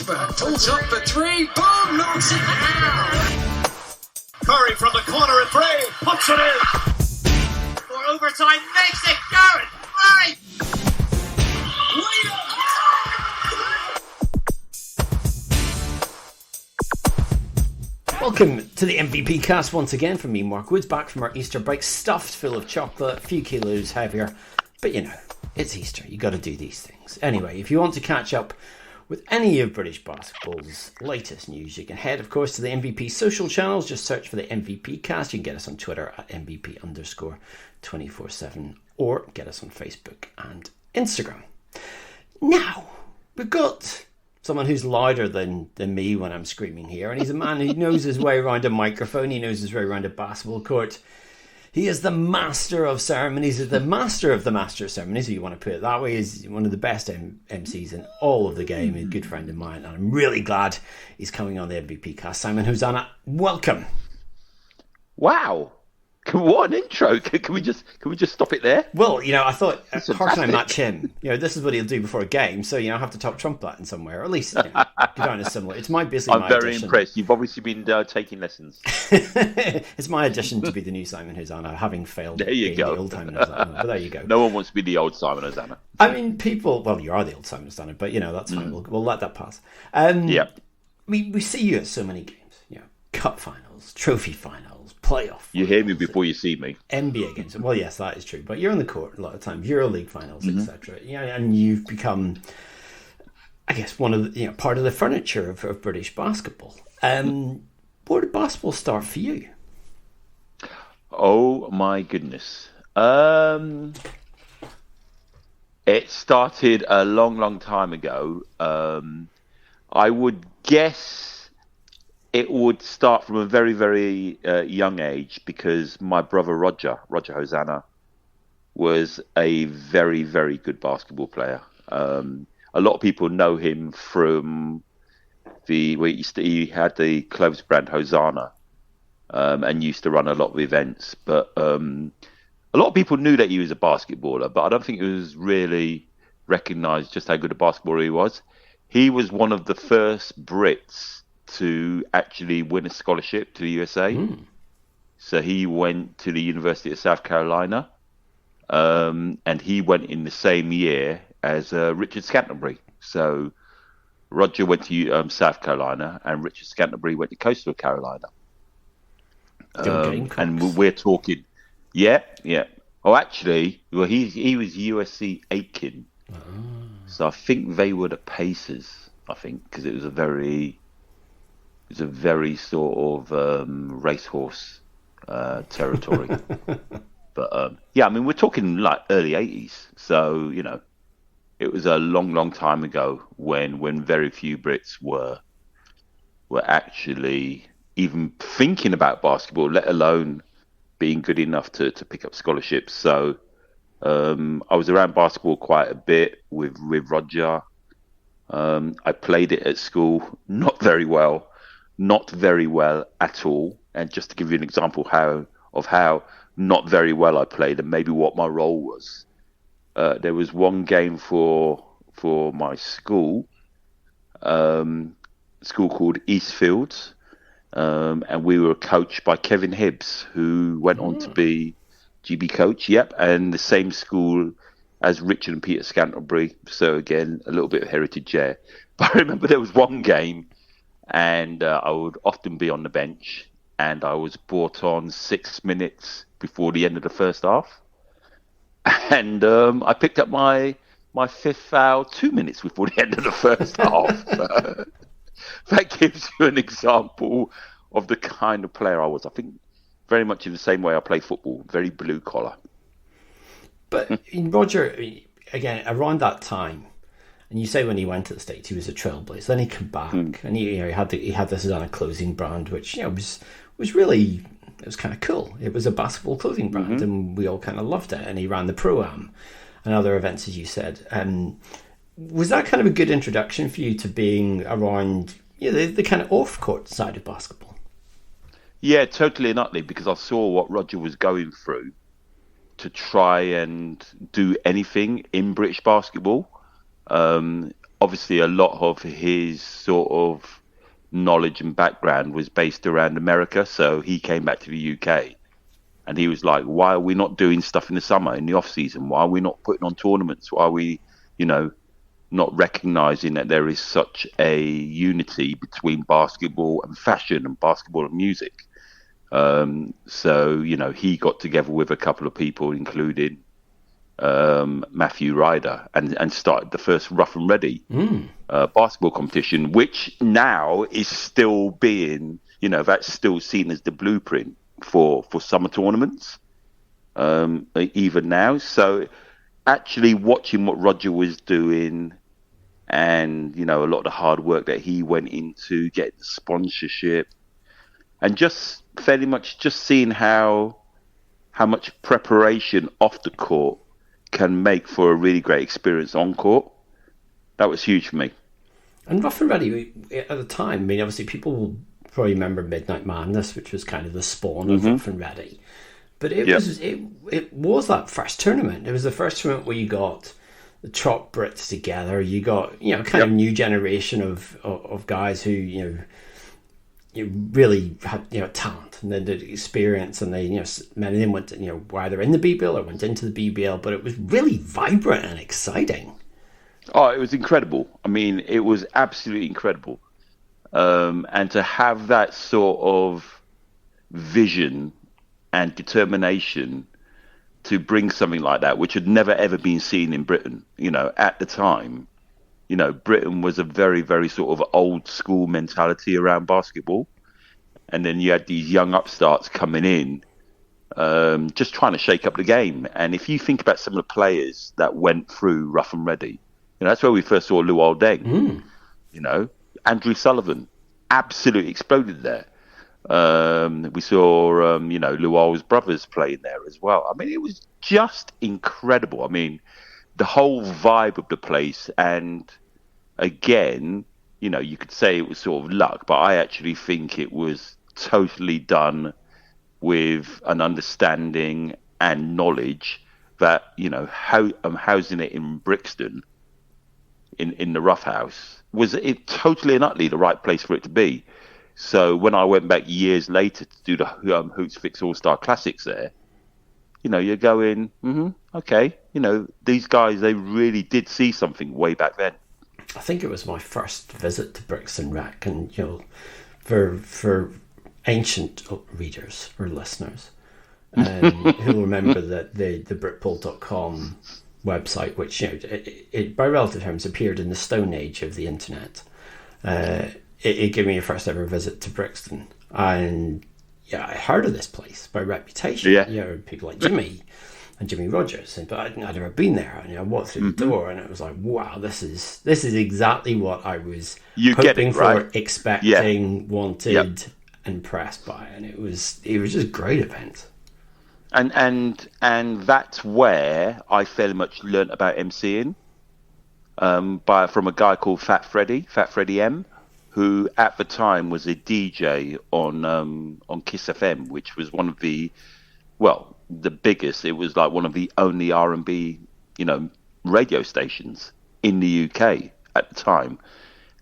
Ekberg pulls up for three. Boom! Knocks it down. Curry from the corner at three. Puts it in. For overtime, makes it going. Right. Welcome to the MVP cast once again from me, Mark Woods, back from our Easter break, stuffed full of chocolate, a few kilos heavier. But you know, it's Easter, you got to do these things. Anyway, if you want to catch up with any of British basketball's latest news, you can head, of course, to the MVP social channels. Just search for the MVP cast. You can get us on Twitter at MVP_247 or get us on Facebook and Instagram. Now, we've got someone who's louder than me when I'm screaming here, and he's a man who knows his way around a microphone. He knows his way around a basketball court. He is the master of ceremonies, the master of ceremonies, if you want to put it that way. He's one of the best MCs in all of the game. He's a good friend of mine, and I'm really glad he's coming on the MVP cast. Simon Hosannah, welcome. Wow. What an intro. Can we just stop it there? Well, you know, I thought, how can I match him? You know, this is what he'll do before a game, so, you know, I have to top trump that in somewhere, or at least, you know, go down as similar. It's basically my I'm very addition. impressed. You've obviously been taking lessons. It's my addition to be the new Simon Hosannah, having failed there you being go. the old Simon Hosannah. But there you go. No one wants to be the old Simon Hosannah. I mean, well, you are the old Simon Hosannah, but, you know, that's fine. We'll let that pass. Yeah. We see you at so many games, you know, cup finals, trophy finals, playoff. You hear me before you see me. NBA games. Well, yes, that is true. But you're on the court a lot of times. EuroLeague finals, etc. Yeah, and you've become, I guess, one of the, you know, part of the furniture of British basketball. Where did basketball start for you? Oh my goodness. It started a long time ago. I would guess it would start from a very, very young age, because my brother Roger Hosannah, was a very, very good basketball player. A lot of people know him from he had the clothes brand Hosannah, and used to run a lot of events. But a lot of people knew that he was a basketballer, but I don't think it was really recognised just how good a basketballer he was. He was one of the first Brits to actually win a scholarship to the USA. So he went to the University of South Carolina, and he went in the same year as Richard Scantlebury. So Roger went to South Carolina, and Richard Scantlebury went to Coastal Carolina. And we're talking, yeah. Oh, actually, well, he was USC Aiken. So I think they were the Pacers. I think, because it was a very sort of racehorse territory. But yeah, I mean, we're talking like early 80s. So, you know, it was a long time ago when very few Brits were actually even thinking about basketball, let alone being good enough to pick up scholarships. So I was around basketball quite a bit with Roger. I played it at school, not very well at all. And just to give you an example of how not very well I played, and maybe what my role was, there was one game for my school called Eastfields, and we were coached by Kevin Hibbs, who went on to be GB coach. Yep, and the same school as Richard and Peter Scantlebury. So again, a little bit of heritage there. But I remember there was one game, and I would often be on the bench, and I was brought on 6 minutes before the end of the first half, and I picked up my fifth foul 2 minutes before the end of the first half. That gives you an example of the kind of player I was. I think very much in the same way I play football, very blue collar. But Roger, again, around that time, and you say when he went to the States, he was a trailblazer. Then he came back, and he had this on a clothing brand, which, you know, was really, it was kind of cool. It was a basketball clothing brand, and we all kind of loved it. And he ran the Pro-Am and other events, as you said. Was that kind of a good introduction for you to being around, you know, the kind of off-court side of basketball? Yeah, totally and utterly, because I saw what Roger was going through to try and do anything in British basketball. obviously a lot of his sort of knowledge and background was based around America. So he came back to the UK and he was like, why are we not doing stuff in the summer, in the off season? Why are we not putting on tournaments? Why are we, not recognizing that there is such a unity between basketball and fashion and basketball and music? So, he got together with a couple of people, including Matthew Ryder, and started the first Rough and Ready basketball competition, which now is still being, that's still seen as the blueprint for summer tournaments, even now. So actually watching what Roger was doing and, a lot of the hard work that he went into getting the sponsorship and just fairly much just seeing how much preparation off the court can make for a really great experience on court. That was huge for me. And Rough and Ready, at the time, I mean, obviously people will probably remember Midnight Madness, which was kind of the spawn of Rough and Ready. But it was that first tournament. It was the first tournament where you got the top Brits together. You got, kind of new generation of guys who, you really had, talent and then did experience, and they, many of them went, either in the BBL or went into the BBL, but it was really vibrant and exciting. Oh, it was incredible. I mean, it was absolutely incredible. And to have that sort of vision and determination to bring something like that, which had never ever been seen in Britain, at the time, Britain was a very, very sort of old school mentality around basketball. And then you had these young upstarts coming in, just trying to shake up the game. And if you think about some of the players that went through Rough and Ready, that's where we first saw Luol Deng. Andrew Sullivan absolutely exploded there. We saw, Luol's brothers playing there as well. I mean, it was just incredible. I mean, the whole vibe of the place. And again, you could say it was sort of luck, but I actually think it was totally done with an understanding and knowledge that, housing it in Brixton, in the Rough House, was it totally and utterly the right place for it to be. So when I went back years later to do the Hoots Fix All-Star Classics there, you're going, okay, these guys, they really did see something way back then. I think it was my first visit to Brixton Rec, and, for ancient readers or listeners who'll remember that the Britpol.com website, which, it by relative terms appeared in the Stone Age of the internet, it gave me a first ever visit to Brixton, and I heard of this place by reputation. People like Jimmy and Jimmy Rogers, but I'd never been there. And I walked through the door, and it was like, wow, this is exactly what I was hoping for, expecting, wanted, impressed by, and it was just a great event. And that's where I fairly much learnt about MCing, from a guy called Fat Freddy M, who at the time was a DJ on Kiss FM, which was one of the biggest. It was like one of the only R&B, radio stations in the UK at the time.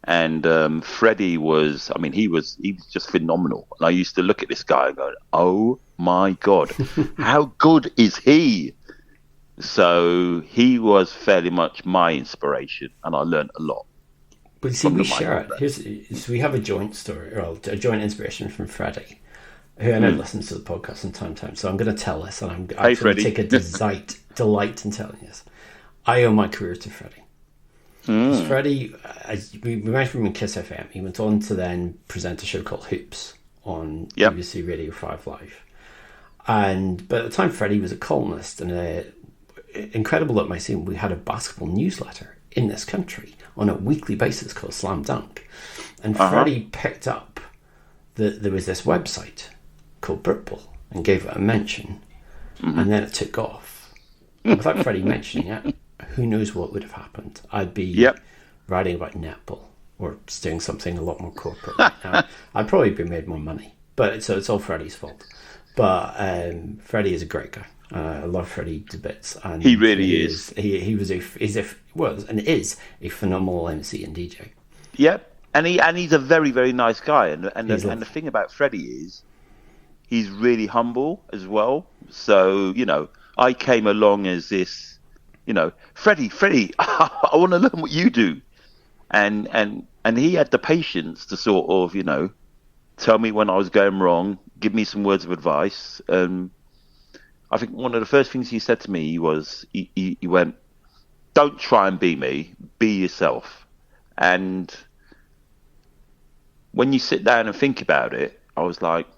And Freddie was, he was just phenomenal. And I used to look at this guy and go, oh my God, how good is he? So he was fairly much my inspiration, and I learned a lot. But see, we share it. So we have a joint story, or a joint inspiration from Freddie, who I know listens to the podcast from time to time. So I'm going to tell this, and I'm going to take a delight in telling this. I owe my career to Freddie. Freddie, we met from in Kiss FM. He went on to then present a show called Hoops on BBC Radio 5 Live. But at the time, Freddie was a columnist, and incredible at MCing, we had a basketball newsletter in this country on a weekly basis called Slam Dunk. And Freddie picked up that there was this website called Britpol and gave it a mention, and then it took off. And without Freddie mentioning it, who knows what would have happened. I'd be writing about netball or doing something a lot more corporate right now. I'd probably be made more money, but it's all Freddie's fault. But Freddie is a great guy. I love Freddie to bits, and He really is. He was is a phenomenal MC and DJ. Yep, and he's a very, very nice guy. And the thing about Freddie is he's really humble as well. So I came along as this, Freddie, I want to learn what you do, and he had the patience to sort of tell me when I was going wrong, give me some words of advice. I think one of the first things he said to me was, he went, "Don't try and be me, be yourself." And when you sit down and think about it, I was like,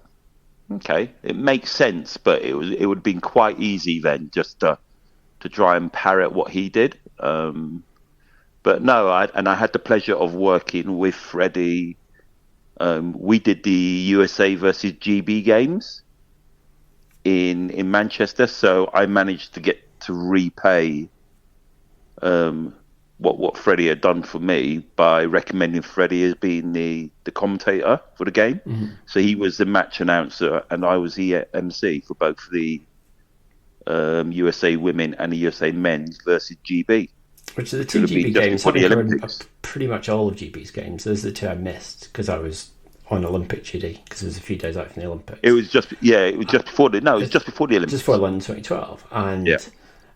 okay, it makes sense, but it would have been quite easy then just to try and parrot what he did. But no, I had the pleasure of working with Freddie. We did the USA versus GB games in Manchester, so I managed to get to repay what Freddie had done for me by recommending Freddie as being the commentator for the game. Mm-hmm. So he was the match announcer, and I was the MC for both the USA women and the USA men's versus GB. Which are the two GB games. Having covered pretty much all of GB's games. Those are the two I missed because I was on Olympic duty because it was a few days out from the Olympics. It was just before the Olympics. Just before London 2012. And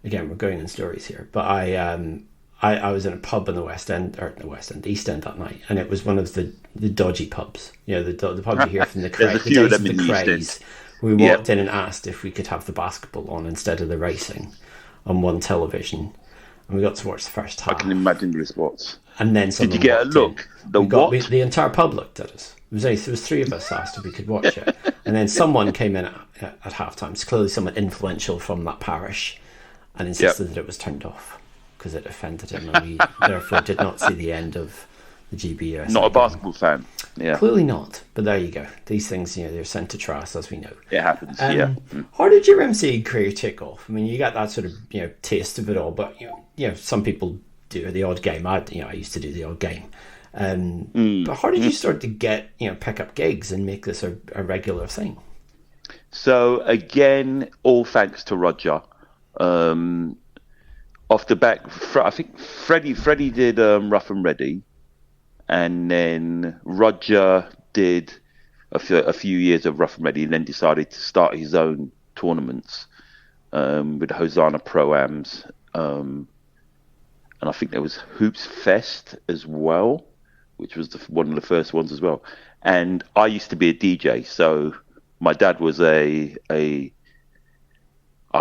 again, we're going in stories here, but I was in a pub in the East End that night, and it was one of the dodgy pubs. The pub you hear from the There's a few of them in the East End. We walked in and asked if we could have the basketball on instead of the racing on one television, and we got to watch the first half. I can imagine the response. And then did you get a look? The entire pub looked at us. There was three of us asked if we could watch it, and then someone came in at halftime. It's clearly someone influential from that parish, and insisted that it was turned off because it offended him, and we therefore did not see the end of the GBUS. Not a basketball fan. Yeah, clearly not. But there you go. These things, they're sent to trust, as we know. It happens. Yeah. How did your MC career take off? I mean, you got that sort of taste of it all, but some people do the odd game. I used to do the odd game. But how did you start to get pick up gigs and make this a regular thing? So again, all thanks to Roger. Off the back, I think Freddie did Rough and Ready, and then Roger did a few years of Rough and Ready, and then decided to start his own tournaments with Hosannah Pro-Ams, and I think there was Hoops Fest as well, which was one of the first ones as well. And I used to be a DJ, so my dad was I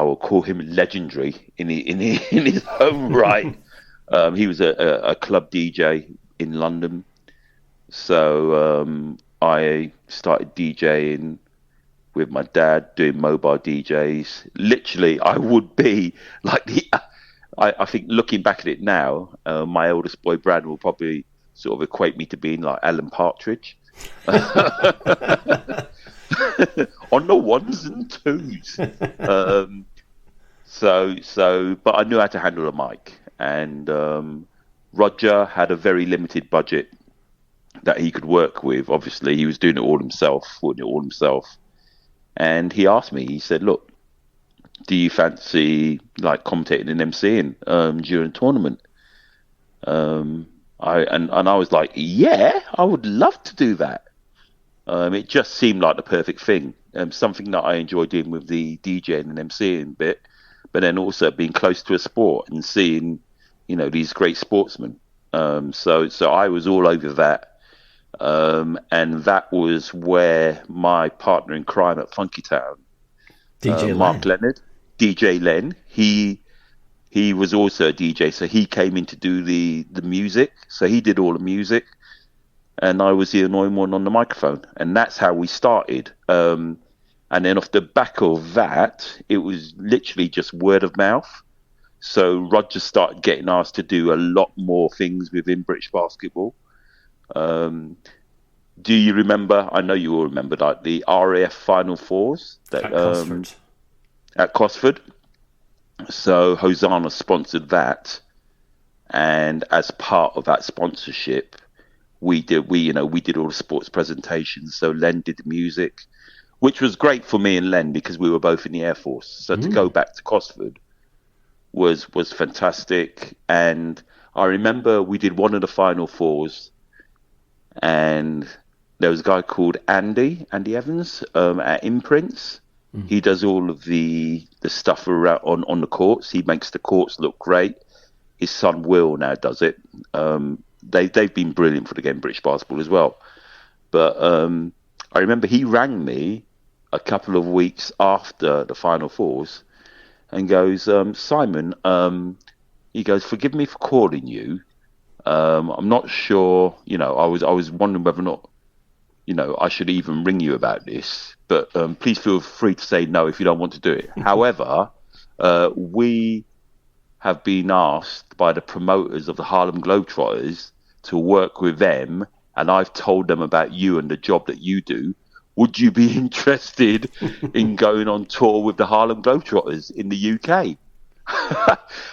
will call him legendary in his own right. He was a club DJ in London, so I started DJing with my dad, doing mobile DJs. Literally, I would be like I think looking back at it now, my oldest boy Brad will probably sort of equate me to being like Alan Partridge. On the ones and twos. But I knew how to handle a mic, and Roger had a very limited budget that he could work with. Obviously, he was doing it all himself, and he asked me. He said, "Look, do you fancy like commentating and MCing during a tournament?" I was like, "Yeah, I would love to do that." It just seemed like the perfect thing, something that I enjoy doing with the DJing and MCing bit, but then also being close to a sport and seeing, these great sportsmen. So I was all over that, and that was where my partner in crime at Funky Town, Mark Leonard, DJ Len, he was also a DJ, so he came in to do the music. So he did all the music, and I was the annoying one on the microphone, and that's how we started. And then off the back of that, it was literally just word of mouth. So Roger started getting asked to do a lot more things within British basketball. Do you remember? I know you all remember, like the RAF Final Fours at Cosford. So Hosannah sponsored that, and as part of that sponsorship, we did all the sports presentations. So Len did the music. which was great for me and Len because we were both in the Air Force. So to go back to Cosford was fantastic. And I remember we did one of the Final Fours, and there was a guy called Andy Evans at Imprints. He does all of the stuff around on the courts. He makes the courts look great. His son Will now does it. They've been brilliant for the game, British basketball as well. But I remember he rang me a couple of weeks after the Final Fours and goes, Simon, he goes, forgive me for calling you. I'm not sure, I was wondering whether or not, I should even ring you about this, but please feel free to say no if you don't want to do it. However, we have been asked by the promoters of the Harlem Globetrotters to work with them, and I've told them about you and the job that you do. Would you be interested in going on tour with the Harlem Globetrotters in the UK?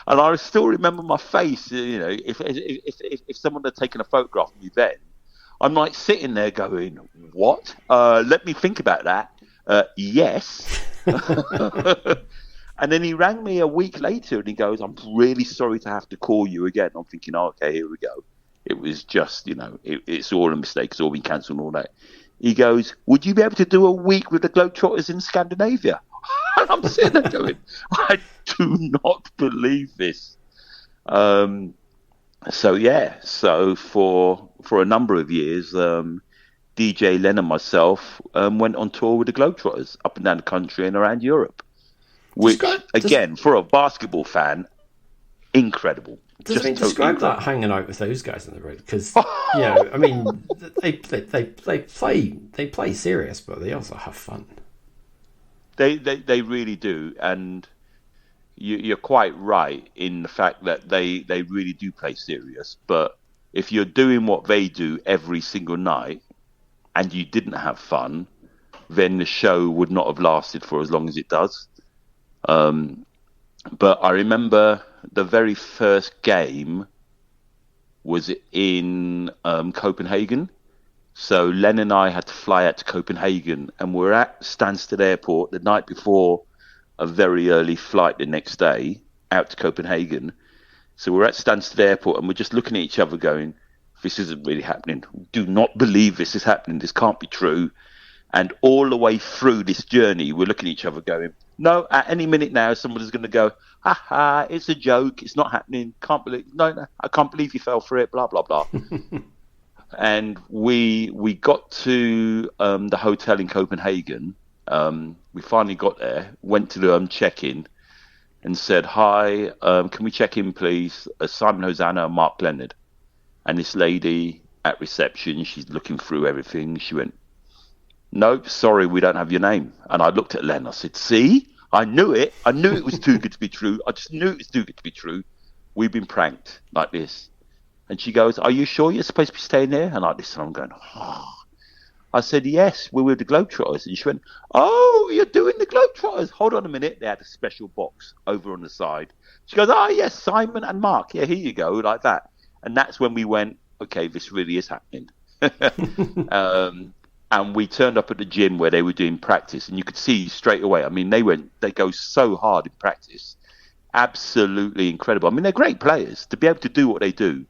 And I still remember my face, if someone had taken a photograph of me then, I'm like sitting there going, what? Let me think about that. Yes. And then he rang me a week later and he goes, I'm really sorry to have to call you again. I'm thinking, oh, okay, here we go. It was just, it's all a mistake. It's all been cancelled and all that. He goes, would you be able to do a week with the Globetrotters in Scandinavia? And I'm sitting there going, I do not believe this. So for a number of years, DJ Len and myself went on tour with the Globetrotters up and down the country and around Europe. Which, again, for a basketball fan, incredible. Describe that hanging out with those guys on the road, because they play serious, but they also have fun. They really do, and you're quite right in the fact that they really do play serious. But if you're doing what they do every single night and you didn't have fun, then the show would not have lasted for as long as it does. But I remember the very first game was in Copenhagen. So Len and I had to fly out to Copenhagen, and we're at Stansted Airport the night before a very early flight the next day out to Copenhagen. So we're at Stansted Airport and we're just looking at each other going, this isn't really happening. Do not believe this is happening. This can't be true. And all the way through this journey, we're looking at each other going, no, at any minute now, someone is going to go, ha ha, it's a joke. It's not happening. No, I can't believe you fell for it, blah, blah, blah. And we got to the hotel in Copenhagen. We finally got there, went to the check-in and said, hi, can we check in, please? Simon Hosannah and Mark Leonard. And this lady at reception, she's looking through everything. She went, nope, sorry, we don't have your name. And I looked at Len. I said, see, I knew it. I knew it was too good to be true. I just knew it was too good to be true. We've been pranked like this. And she goes, are you sure you're supposed to be staying there? And I listen, I'm going, oh. I said, yes, we're with the Globetrotters. And she went, oh, you're doing the Globetrotters. Hold on a minute. They had a special box over on the side. She goes, oh, yes, Simon and Mark. Yeah, here you go, like that. And that's when we went, okay, this really is happening. And we turned up at the gym where they were doing practice, and you could see straight away. I mean, they go so hard in practice. Absolutely incredible. I mean, they're great players. To be able to do what they do,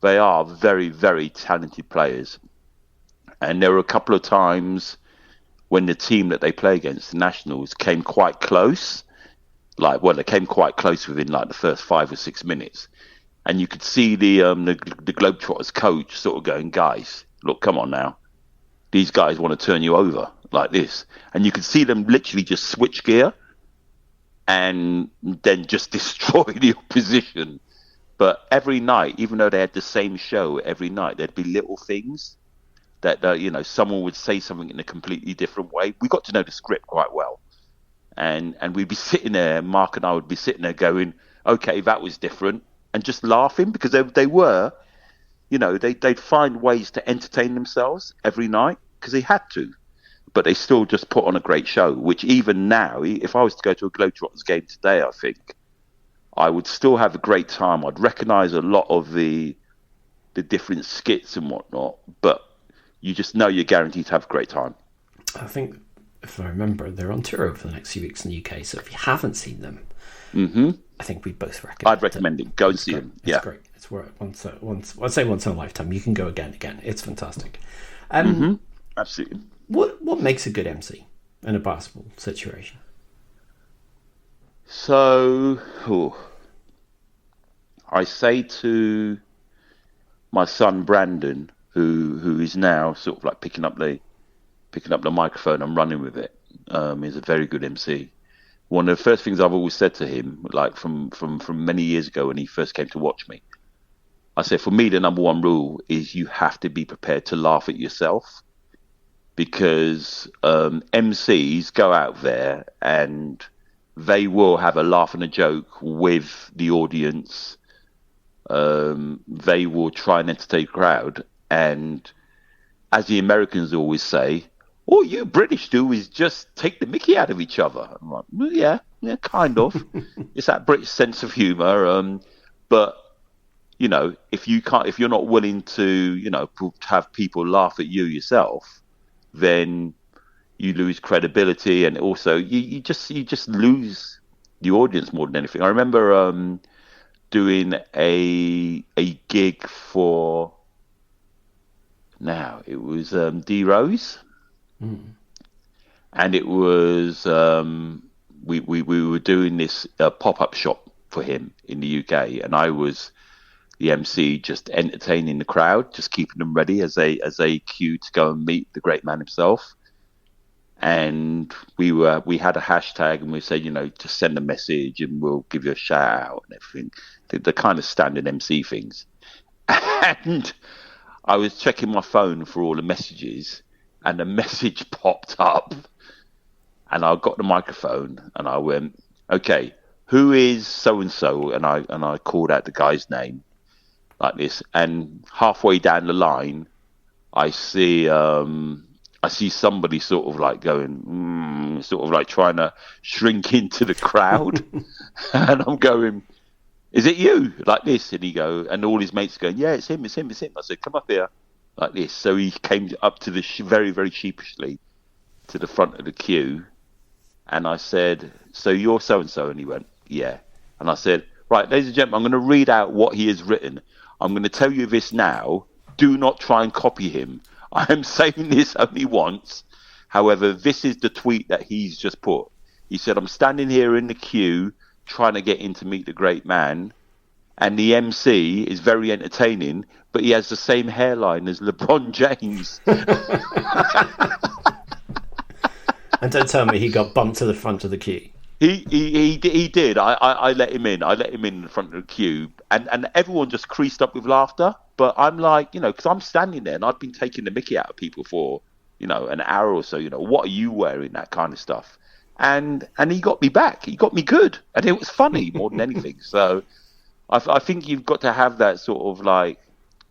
they are very, very talented players. And there were a couple of times when the team that they play against, the Nationals, came quite close. They came quite close within the first 5 or 6 minutes. And you could see the Globetrotters coach sort of going, guys, look, come on now. These guys want to turn you over like this. And you could see them literally just switch gear and then just destroy the opposition. But every night, even though they had the same show every night, there'd be little things that, someone would say something in a completely different way. We got to know the script quite well. And we'd be sitting there, Mark and I would be sitting there going, okay, that was different. And just laughing because they were, they'd find ways to entertain themselves every night because they had to. But they still just put on a great show, which even now, if I was to go to a Globetrotters game today, I think I would still have a great time. I'd recognise a lot of the different skits and whatnot, but you just know you're guaranteed to have a great time. I think if I remember, they're on tour over the next few weeks in the UK. So if you haven't seen them, I think we both recommend. I'd recommend it. Go and see them. It's great. It's worth once. I'd say once in a lifetime. You can go again. It's fantastic. Absolutely. What makes a good MC in a basketball situation? So, I say to my son Brandon, who is now sort of like picking up the microphone and running with it. He's a very good MC. One of the first things I've always said to him, like from many years ago when he first came to watch me, I said, for me, the number one rule is you have to be prepared to laugh at yourself, because MCs go out there and they will have a laugh and a joke with the audience. They will try and entertain the crowd. And as the Americans always say, all you British do is just take the mickey out of each other. I'm like, well, yeah, kind of. It's that British sense of humour. But, you know, if you're not willing to, you know, have people laugh at you yourself, then you lose credibility, and also you just lose the audience more than anything. I remember doing a gig for, now it was D Rose, and it was we were doing this pop-up shop for him in the UK, and I was the MC, just entertaining the crowd, just keeping them ready as they queue to go and meet the great man himself. And we had a hashtag, and we said, you know, just send a message and we'll give you a shout out and everything. The kind of standard MC things. And I was checking my phone for all the messages, and a message popped up, and I got the microphone and I went, okay, who is so and so? And I called out the guy's name like this, and halfway down the line, I see somebody sort of like going, sort of like trying to shrink into the crowd, and I'm going, "Is it you?" Like this, and and all his mates are going, "Yeah, it's him, it's him, it's him." I said, "Come up here," like this. So he came up to the very, very sheepishly to the front of the queue, and I said, "So you're so and so?" And he went, "Yeah." And I said, "Right, ladies and gentlemen, I'm going to read out what he has written. I'm going to tell you this now. Do not try and copy him. I am saying this only once. However, this is the tweet that he's just put. He said, I'm standing here in the queue trying to get in to meet the great man, and the MC is very entertaining, but he has the same hairline as LeBron James." And don't tell me he got bumped to the front of the queue. He did. I let him in. I let him in the front of the queue, and everyone just creased up with laughter. But I'm like, you know, because I'm standing there and I've been taking the mickey out of people for, you know, an hour or so. You know, what are you wearing? That kind of stuff. And he got me back. He got me good, and it was funny more than anything. So I think you've got to have that sort of like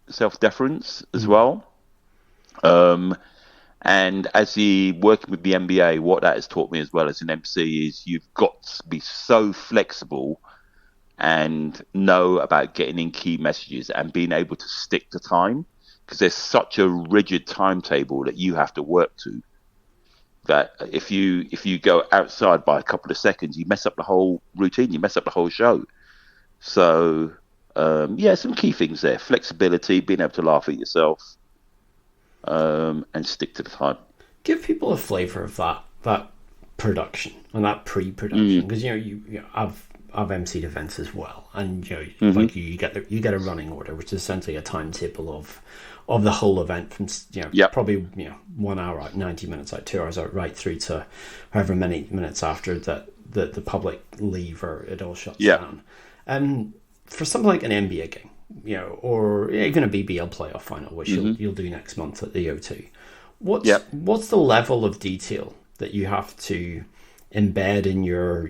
self-deference as well. And as working with the NBA, what that has taught me as well as an MC is you've got to be so flexible and know about getting in key messages and being able to stick to time, because there's such a rigid timetable that you have to work to, that if you go outside by a couple of seconds, you mess up the whole routine, you mess up the whole show. So, some key things there. Flexibility, being able to laugh at yourself, and stick to the time. Give people a flavour of that production and that pre-production, because I've emceed events as well, and like you get a running order, which is essentially a timetable of the whole event from probably 1 hour out, 90 minutes out, 2 hours out, right through to however many minutes after that the public leave or it all shuts down. For something like an NBA game, or even a BBL playoff final, which you'll do next month at the O2. What's the level of detail that you have to embed in your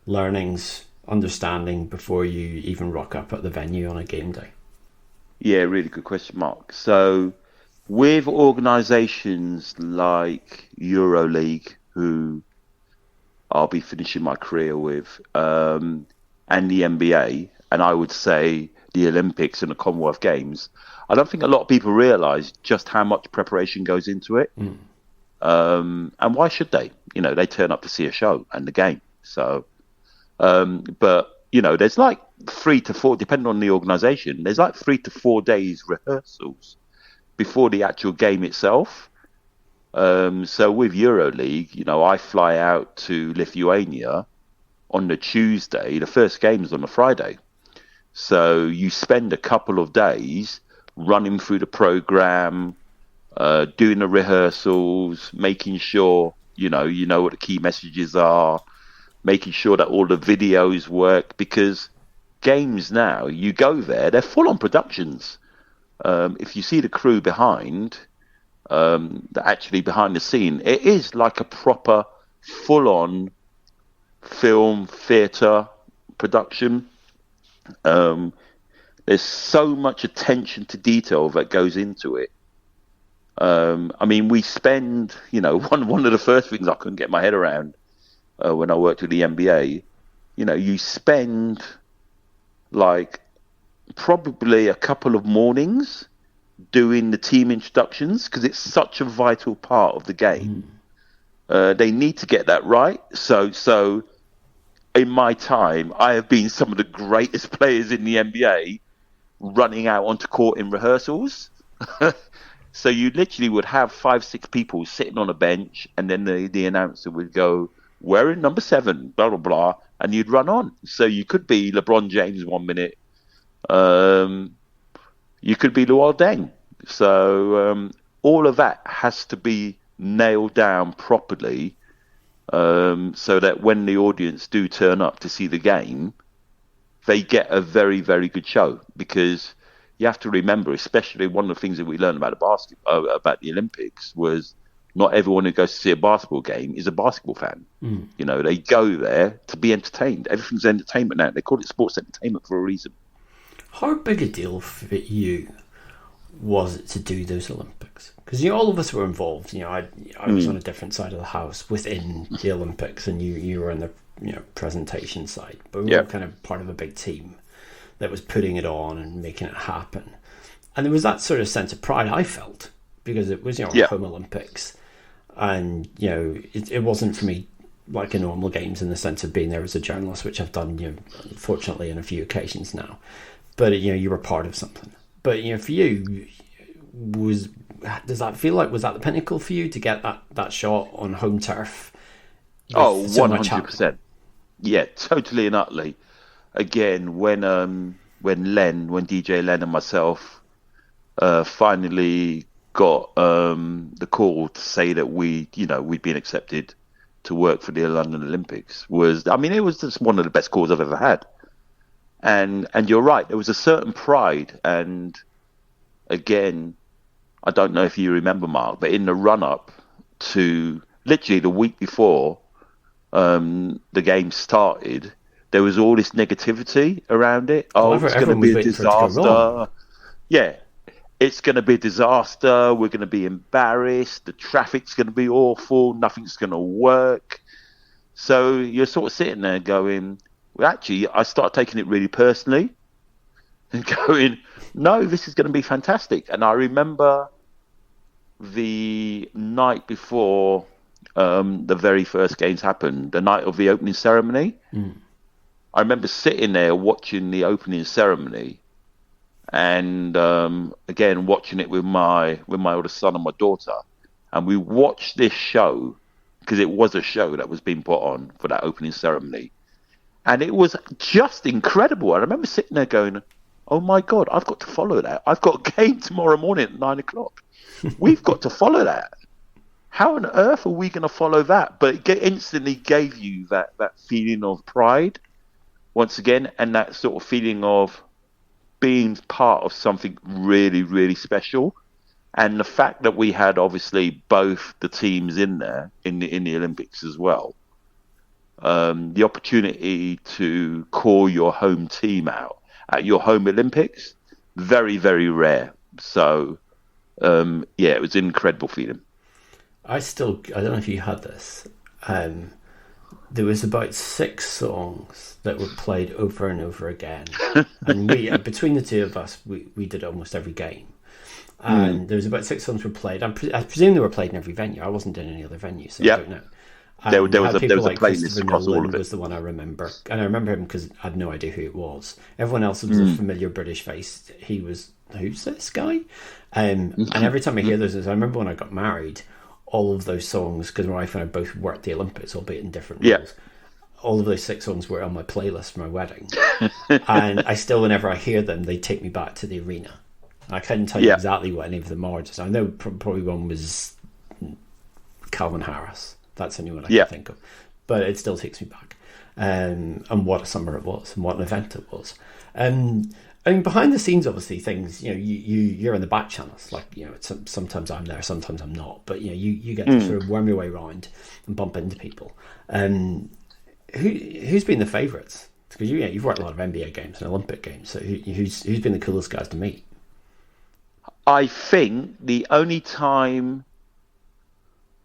learnings, understanding before you even rock up at the venue on a game day? Yeah, really good question, Mark. So with organisations like EuroLeague, who I'll be finishing my career with, and the NBA, and I would say the Olympics and the Commonwealth Games, I don't think a lot of people realise just how much preparation goes into it. And why should they? They turn up to see a show and the game. So, but there's like 3 to 4, depending on the organisation. There's like 3 to 4 days rehearsals before the actual game itself. So with EuroLeague, I fly out to Lithuania on the Tuesday. The first game is on the Friday. So you spend a couple of days running through the program, doing the rehearsals, making sure you know what the key messages are, making sure that all the videos work, because games now, you go there, they're full-on productions. If you see the crew behind, actually behind the scene, it is like a proper full-on film, theatre production. There's so much attention to detail that goes into it. We spend, one of the first things I couldn't get my head around when I worked with the NBA, you spend like probably a couple of mornings doing the team introductions, because it's such a vital part of the game. They need to get that right. So in my time, I have been some of the greatest players in the NBA running out onto court in rehearsals. So you literally would have 5-6 people sitting on a bench, and then the announcer would go, "Wearing number 7, blah, blah, blah," and you'd run on. So you could be LeBron James 1 minute. You could be Luol Deng. So all of that has to be nailed down properly, so that when the audience do turn up to see the game, they get a very, very good show. Because you have to remember, especially one of the things that we learned about about the Olympics, was not everyone who goes to see a basketball game is a basketball fan. They go there to be entertained. Everything's entertainment now. They call it sports entertainment for a reason. How big a deal for you was it to do those Olympics? Because all of us were involved. I was on a different side of the house within the Olympics, and you were on the presentation side. But we were kind of part of a big team that was putting it on and making it happen. And there was that sort of sense of pride I felt, because it was home Olympics, and it wasn't for me like a normal games in the sense of being there as a journalist, which I've done fortunately on a few occasions now. But you were part of something. But for you, does that feel like, was that the pinnacle for you to get that shot on home turf? Oh, 100%. Yeah, totally and utterly. Again, when DJ Len and myself finally got the call to say that we'd been accepted to work for the London Olympics, it was just one of the best calls I've ever had. And you're right, there was a certain pride. And again, I don't know if you remember, Mark, but in the run-up to literally the week before the game started, there was all this negativity around it. It's going to be a disaster. Yeah, it's going to be a disaster. We're going to be embarrassed. The traffic's going to be awful. Nothing's going to work. So you're sort of sitting there going, well, actually, I start taking it really personally and going, no, this is going to be fantastic. And I remember the night before the very first games happened, the night of the opening ceremony. I remember sitting there watching the opening ceremony, and again watching it with my oldest son and my daughter, and we watched this show because it was a show that was being put on for that opening ceremony, and it was just incredible. I remember sitting there going, "Oh my God, I've got to follow that. I've got a game tomorrow morning at 9:00. We've got to follow that. How on earth are we going to follow that?" But it instantly gave you that feeling of pride once again, and that sort of feeling of being part of something really, really special. And the fact that we had obviously both the teams in there in the Olympics as well, the opportunity to call your home team out at your home Olympics, very, very rare. So it was an incredible feeling. I don't know if you had this. There was about 6 songs that were played over and over again, and we between the two of us, we did almost every game. and there was about 6 songs were played. I presume they were played in every venue. I wasn't in any other venue, so Yeah. I don't know. There was a like playlist across all of it. Was the one I remember, and I remember him because I had no idea who it was. Everyone else was a familiar British face. He was, who's this guy? And every time I hear those, I remember when I got married, all of those songs, because my wife and I both worked the Olympics, albeit in different roles. All of those 6 songs were on my playlist for my wedding, and I still, whenever I hear them, they take me back to the arena. I couldn't tell you exactly what any of them are. Just I know probably one was Calvin Harris. That's the only one I can think of, but it still takes me back. And what a summer it was, and what an event it was. I mean, behind the scenes, obviously, things you're in the back channels. Like sometimes I'm there, sometimes I'm not. But you get to sort of worm your way around and bump into people. Who's been the favourites? Because you've worked a lot of NBA games and Olympic games. So who's been the coolest guys to meet? I think the only time,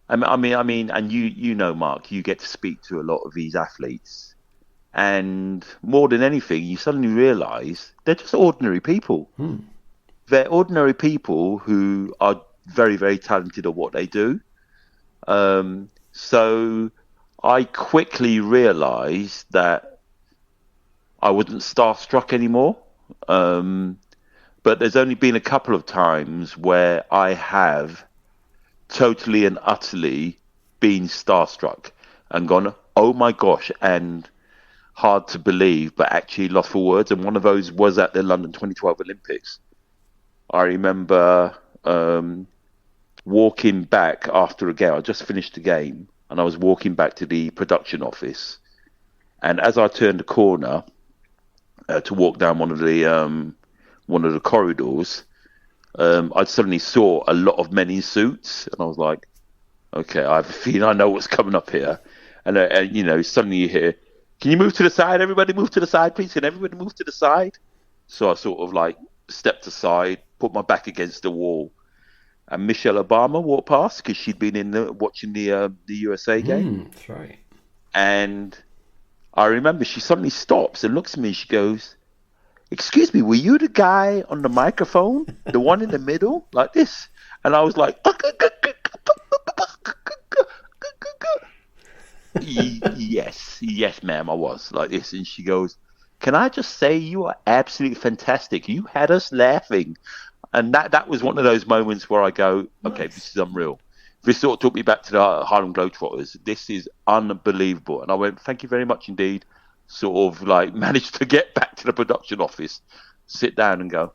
I mean, and you know, Mark, you get to speak to a lot of these athletes, and more than anything, you suddenly realise they're just ordinary people. They're ordinary people who are very, very talented at what they do. So I quickly realised that I wasn't starstruck anymore. But there's only been a couple of times where I have totally and utterly been starstruck and gone, oh my gosh, and hard to believe, but actually lost for words. And one of those was at the London 2012 Olympics. I remember walking back after a game. I just finished the game, and I was walking back to the production office. And as I turned the corner to walk down one of the corridors, I suddenly saw a lot of men in suits, and I was like, okay, I have a feeling I know what's coming up here. And suddenly you hear, can you move to the side? Everybody move to the side, please. Can everybody move to the side? So I sort of like stepped aside, put my back against the wall, and Michelle Obama walked past because she'd been watching the USA game. That's right. And I remember she suddenly stops and looks at me and she goes, excuse me, were you the guy on the microphone? The one in the middle? Like this? And I was like, yes, ma'am, I was. Like this. And she goes, can I just say you are absolutely fantastic. You had us laughing. And that was one of those moments where I go, okay, This is unreal. This sort of took me back to the Harlem Globetrotters. This is unbelievable. And I went, thank you very much indeed. Sort of like managed to get back to the production office, sit down and go,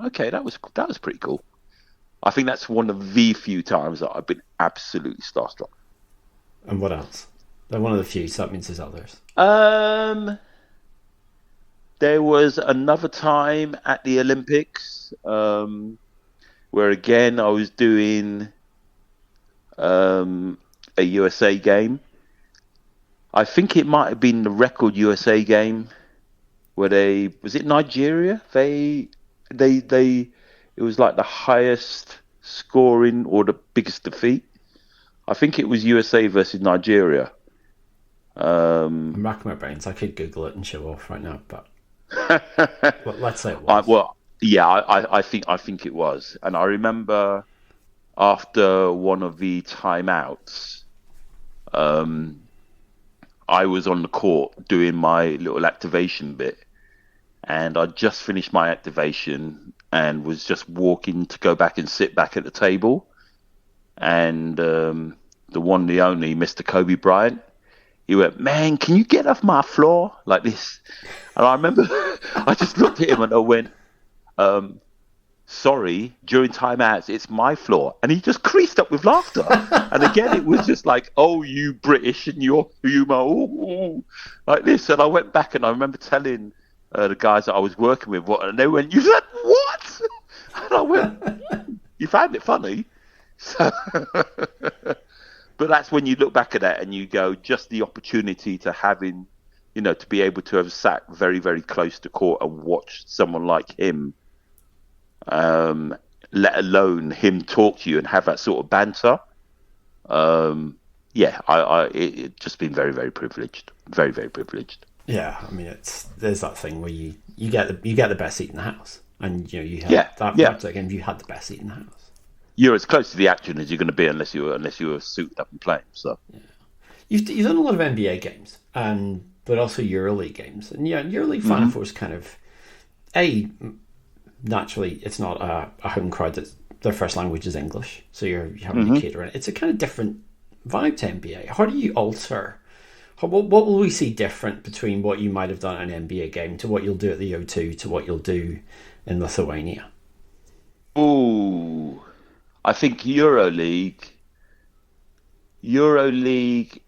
okay, that was pretty cool. I think that's one of the few times that I've been absolutely starstruck. And what else? They're one of the few, so that means there's others. There was another time at the Olympics where again I was doing a USA game. I think it might have been the record USA game where was it Nigeria? It was like the highest scoring or the biggest defeat. I think it was USA versus Nigeria. I'm racking my brains. I could Google it and show off right now, but let's say it was. I think it was. And I remember after one of the timeouts, I was on the court doing my little activation bit, and I just finished my activation and was just walking to go back and sit back at the table. And the one, the only, Mr. Kobe Bryant, he went, man, can you get off my floor? Like this. And I remember I just looked at him and I went, sorry, during timeouts, it's my floor. And he just creased up with laughter. And again, it was just like, oh, you British and your humour, ooh, like this. And I went back and I remember telling the guys that I was working with and they went, you said what? And I went, you found it funny? So, but that's when you look back at that and you go, just the opportunity to having, to be able to have sat very, very close to court and watched someone like him, let alone him talk to you and have that sort of banter. It's just been very, very privileged. Very, very privileged. Yeah, I mean, there's that thing where you get the best seat in the house. And you had that particular game. You had the best seat in the house. You're as close to the action as you're going to be unless you were suited up and playing. So you've done a lot of NBA games, but also EuroLeague games. And EuroLeague Final Four is kind of naturally it's not a home crowd that their first language is English, so you're having to cater it. It's a kind of different vibe to NBA. How do you alter? What will we see different between what you might have done at an NBA game to what you'll do at the O2 to what you'll do in Lithuania? Ooh, I think EuroLeague,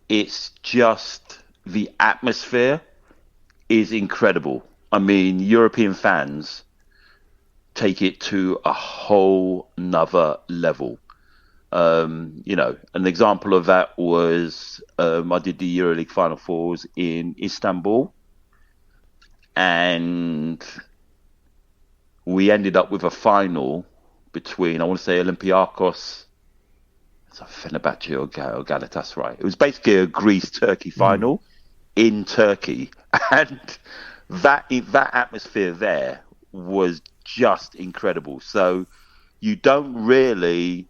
it's just the atmosphere is incredible. I mean, European fans take it to a whole nother level. An example of that was I did the EuroLeague Final Fours in Istanbul, and we ended up with a final between, I want to say, Olympiacos, Fenerbahce or Galatasaray. It was basically a Greece-Turkey final in Turkey, and that atmosphere there was just incredible. So you don't really...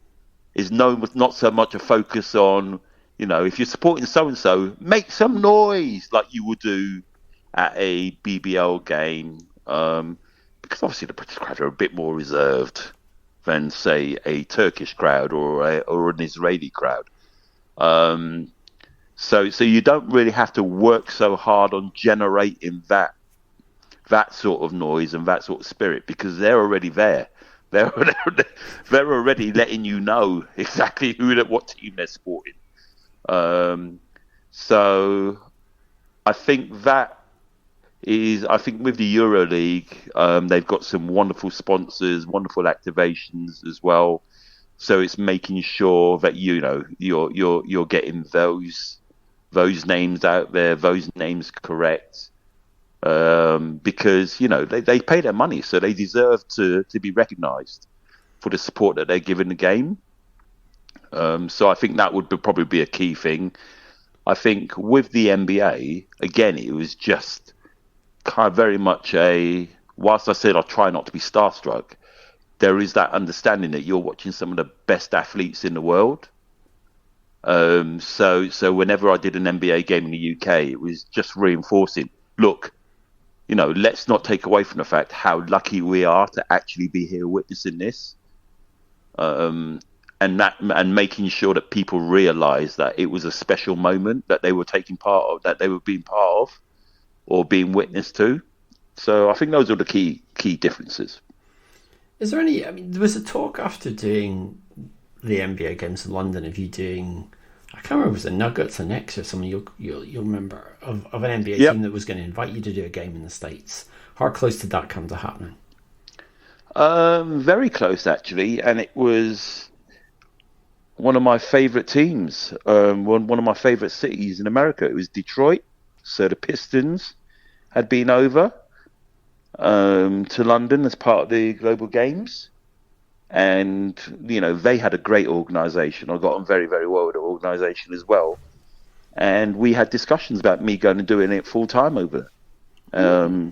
is not so much a focus on, if you're supporting so-and-so, make some noise like you would do at a BBL game. Because obviously the British crowd are a bit more reserved than, say, a Turkish crowd or an Israeli crowd. So you don't really have to work so hard on generating that sort of noise and that sort of spirit, because they're already there. They're already letting you know exactly what team they're supporting. So I think with the EuroLeague, they've got some wonderful sponsors, wonderful activations as well. So it's making sure that you're getting those names out there, those names correct. Because they pay their money, so they deserve to be recognised for the support that they give in the game. So I think that would probably be a key thing. I think with the NBA, again, it was just kind of very much whilst I said I try not to be starstruck, there is that understanding that you're watching some of the best athletes in the world. So whenever I did an NBA game in the UK, it was just reinforcing, look, let's not take away from the fact how lucky we are to actually be here witnessing this, and making sure that people realise that it was a special moment that they were taking part of, that they were being part of, or being witness to. So I think those are the key differences. Is there any? I mean, there was a talk after doing the NBA games in London of you doing, I can't remember if it was the Nuggets or Knicks or something, you'll remember, of an NBA team that was going to invite you to do a game in the States. How close did that come to happening? Very close, actually, and it was one of my favourite teams, one of my favourite cities in America. It was Detroit, so the Pistons had been over to London as part of the Global Games. And, they had a great organisation. I got on very, very well with the organisation as well. And we had discussions about me going and doing it full time over there.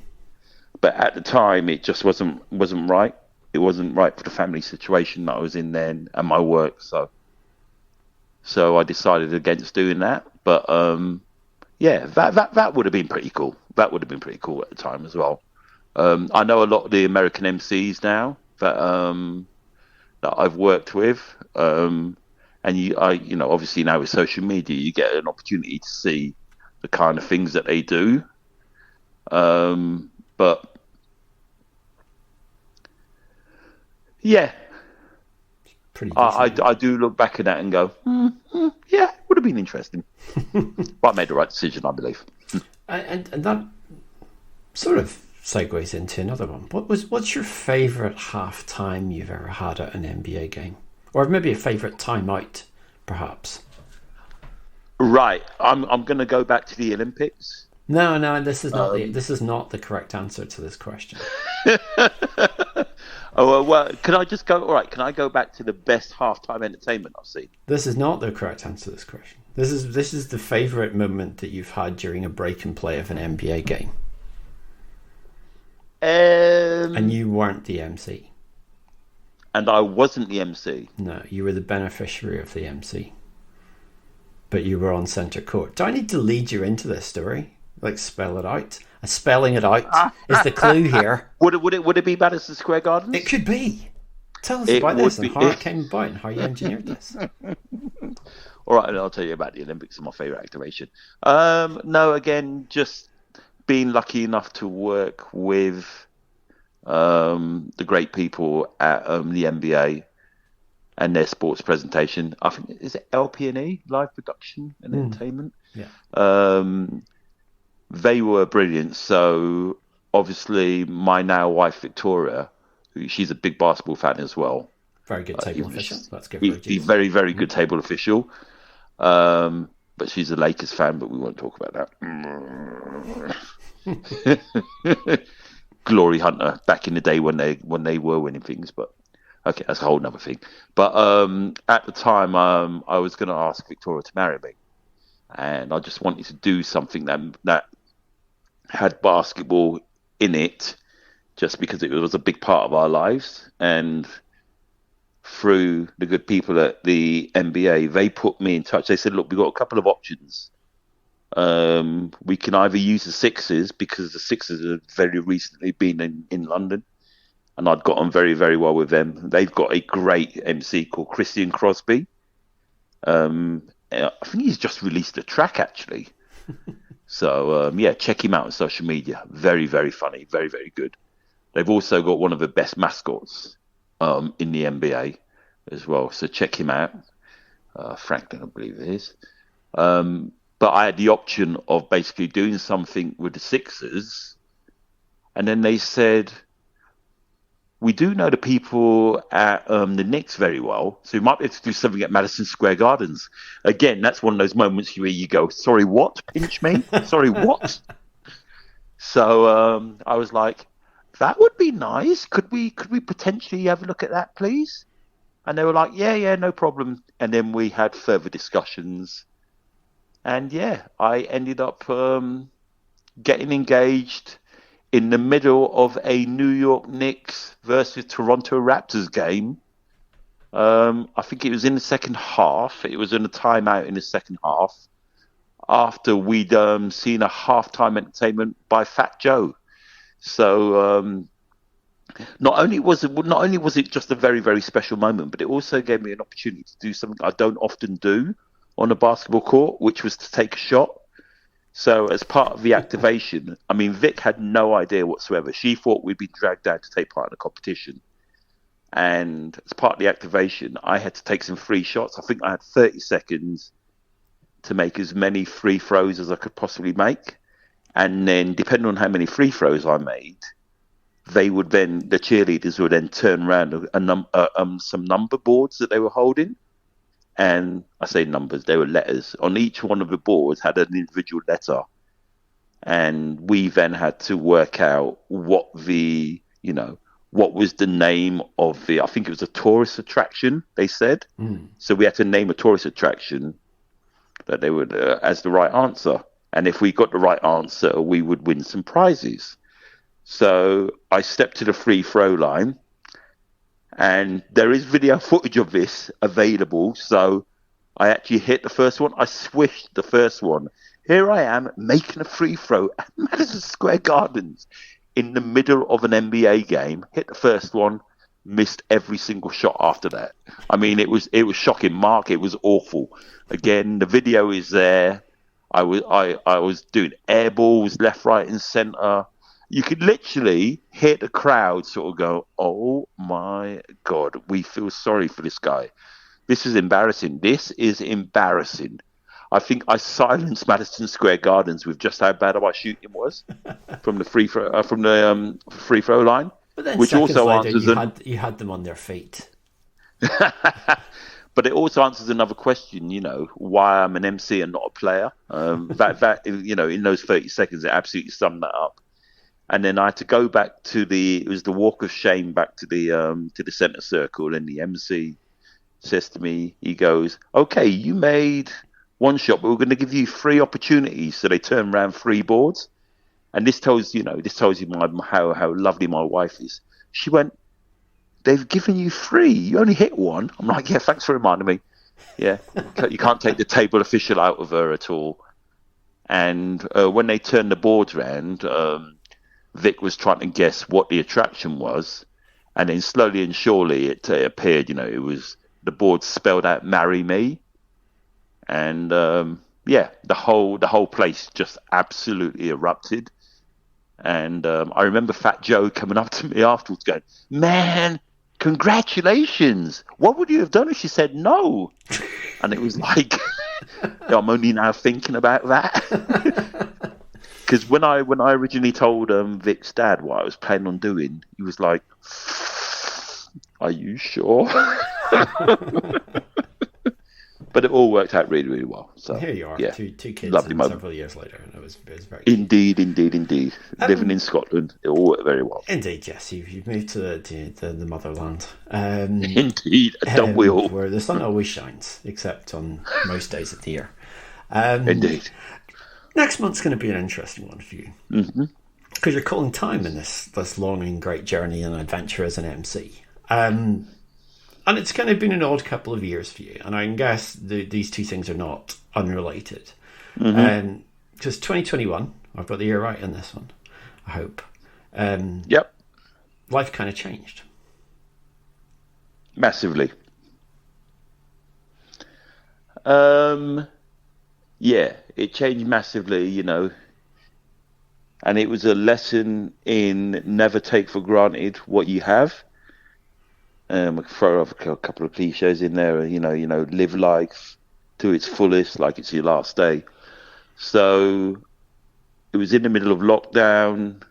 But at the time, it just wasn't right. It wasn't right for the family situation that I was in then and my work. So I decided against doing that. But that would have been pretty cool. That would have been pretty cool at the time as well. I know a lot of the American MCs now that I've worked with, and obviously now with social media, you get an opportunity to see the kind of things that they do. But yeah, pretty. I do look back at that and go, yeah, it would have been interesting. But I made the right decision, I believe. And that sort of segues into another one. What's your favourite half time you've ever had at an NBA game, or maybe a favourite timeout, perhaps? Right, I'm going to go back to the Olympics. No, this is not the correct answer to this question. Oh well, can I just go? All right, can I go back to the best halftime entertainment I've seen? This is not the correct answer to this question. This is the favourite moment that you've had during a break and play of an NBA game. And you weren't the MC. And I wasn't the MC. No, you were the beneficiary of the MC. But you were on centre court. Do I need to lead you into this story? Like, spell it out? Spelling it out is the clue here. Would it be Madison Square Garden? It could be. Tell us about this and how it came about and how you engineered this. All right, I'll tell you about the Olympics and my favourite activation. No, again, just being lucky enough to work with the great people at the NBA and their sports presentation. I think, is it LP&E, Live Production and Entertainment? Yeah. They were brilliant. So obviously my now wife, Victoria, she's a big basketball fan as well. Very good table official. Let's give her a G. Very, very good table official. But she's a Lakers fan, but we won't talk about that. Glory Hunter back in the day when they were winning things, but okay, that's a whole nother thing. But at the time, I was going to ask Victoria to marry me, and I just wanted to do something that had basketball in it, just because it was a big part of our lives. And through the good people at the NBA, they put me in touch. They said, look, we've got a couple of options. We can either use the Sixers, because the Sixers have very recently been in London, and I'd got on very, very well with them. They've got a great MC called Christian Crosby. I think he's just released a track, actually. So, check him out on social media. Very, very funny. Very, very good. They've also got one of the best mascots in the NBA as well. So check him out. Franklin, I believe it is. But I had the option of basically doing something with the Sixers. And then they said, we do know the people at the Knicks very well, so we might be able to do something at Madison Square Gardens. Again, that's one of those moments where you go, sorry, what? Pinch me? Sorry, what? So I was like, that would be nice. Could we potentially have a look at that, please? And they were like, yeah, no problem. And then we had further discussions. And I ended up getting engaged in the middle of a New York Knicks versus Toronto Raptors game. I think it was in the second half. It was in a timeout in the second half, after we'd seen a halftime entertainment by Fat Joe. So not only was it just a very, very special moment, but it also gave me an opportunity to do something I don't often do on a basketball court, which was to take a shot. So as part of the activation, I mean, Vic had no idea whatsoever. She thought we'd been dragged out to take part in the competition. And as part of the activation, I had to take some free shots. I think I had 30 seconds to make as many free throws as I could possibly make. And then, depending on how many free throws I made, the cheerleaders would then turn around some number boards that they were holding. And I say numbers, they were letters. On each one of the boards had an individual letter. And we then had to work out what was the name of I think it was a tourist attraction, they said. So we had to name a tourist attraction that they would, as the right answer. And if we got the right answer, we would win some prizes. So I stepped to the free throw line. And there is video footage of this available. So I actually hit the first one. I swished the first one. Here I am making a free throw at Madison Square Gardens in the middle of an NBA game. Hit the first one, missed every single shot after that. I mean, it was shocking, Mark. It was awful. Again, the video is there. I was doing air balls left, right, and center. You could literally hear the crowd sort of go, oh my God, we feel sorry for this guy. This is embarrassing. This is embarrassing. I think I silenced Madison Square Gardens with just how bad my shooting was from the free throw line. But then which also later, answers you had them on their feet. But it also answers another question, why I'm an MC and not a player. In those 30 seconds, it absolutely summed that up. And then I had to go back it was the walk of shame back to the center circle. And the MC says to me, he goes, okay, you made one shot, but we're going to give you 3 opportunities. So they turn around 3 boards. And this tells you how lovely my wife is. She went, they've given you 3. You only hit 1. I'm like, yeah, thanks for reminding me. Yeah, you can't take the table official out of her at all. And when they turned the boards around, Vic was trying to guess what the attraction was. And then slowly and surely it appeared, it was the board spelled out "Marry Me," and the whole place just absolutely erupted. And I remember Fat Joe coming up to me afterwards, going, "Man, congratulations! What would you have done if she said no?" And it was like, I'm only now thinking about that. Because when I originally told Vic's dad what I was planning on doing, he was like, "Are you sure?" But it all worked out really, really well. So here you are, yeah, two kids, lovely and moment. several years later, and it was very Indeed. Living in Scotland, it all worked very well. Indeed, yes, you've moved to the motherland. Indeed, don't we all? Where the sun always shines, except on most days of the year. Indeed. Next month's going to be an interesting one for you, because you're calling time in this long and great journey and adventure as an MC. And it's kind of been an odd couple of years for you. And I can guess these two things are not unrelated. Because 2021, I've got the year right in this one, I hope. Yep. Life kind of changed. Massively. Yeah, it changed massively, And it was a lesson in never take for granted what you have. Throw off a couple of cliches in there, live life to its fullest, like it's your last day. So it was in the middle of lockdown.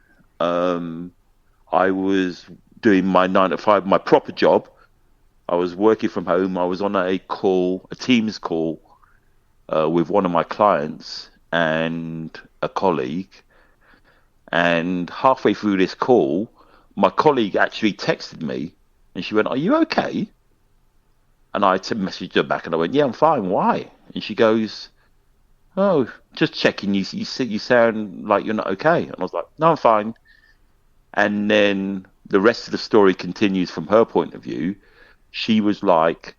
I was doing my 9 to 5, my proper job. I was working from home. I was on a Teams call, with one of my clients and a colleague. And halfway through this call, my colleague actually texted me. And she went, "Are you okay?" And I messaged her back and I went, "Yeah, I'm fine. Why?" And she goes, "Oh, just checking. You sound like you're not okay." And I was like, "No, I'm fine." And then the rest of the story continues from her point of view. She was like,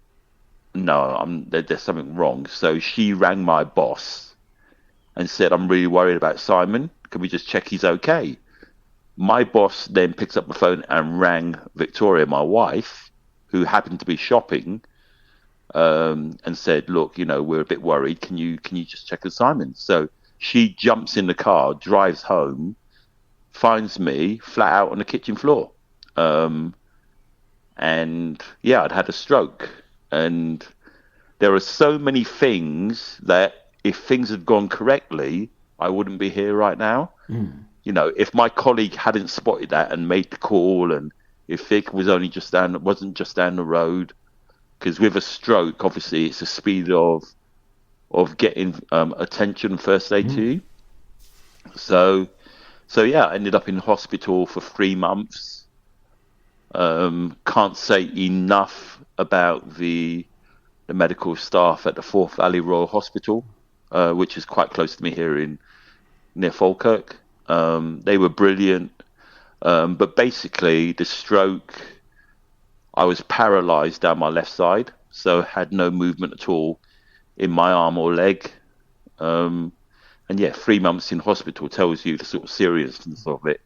"No, there's something wrong." So she rang my boss and said, "I'm really worried about Simon. Can we just check he's okay?" My boss then picks up the phone and rang Victoria, my wife, who happened to be shopping, and said, "Look, we're a bit worried. Can you just check with Simon?" So she jumps in the car, drives home, finds me flat out on the kitchen floor. And yeah, I'd had a stroke. And there are so many things that if things had gone correctly, I wouldn't be here right now. If my colleague hadn't spotted that and made the call, and if Vic wasn't just down the road, because with a stroke, obviously, it's the speed of getting attention first aid to you. So yeah, I ended up in hospital for 3 months. Can't say enough about the medical staff at the Forth Valley Royal Hospital, which is quite close to me here near Falkirk. They were brilliant, but basically the stroke, I was paralyzed down my left side, so had no movement at all in my arm or leg. And yeah, 3 months in hospital tells you the sort of seriousness of it,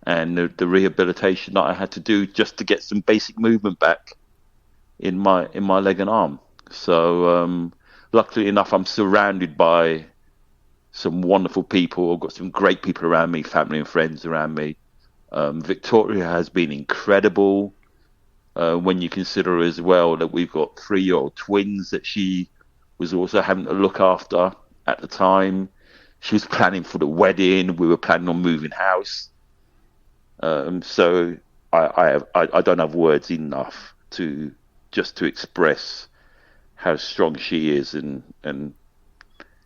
and the rehabilitation that I had to do just to get some basic movement back in my leg and arm. So luckily enough, I'm surrounded by some wonderful people. I've got some great people around me, family and friends around me. Victoria has been incredible. When you consider as well that we've got 3-year-old twins that she was also having to look after at the time. She was planning for the wedding. We were planning on moving house. So I don't have words enough to express how strong she is and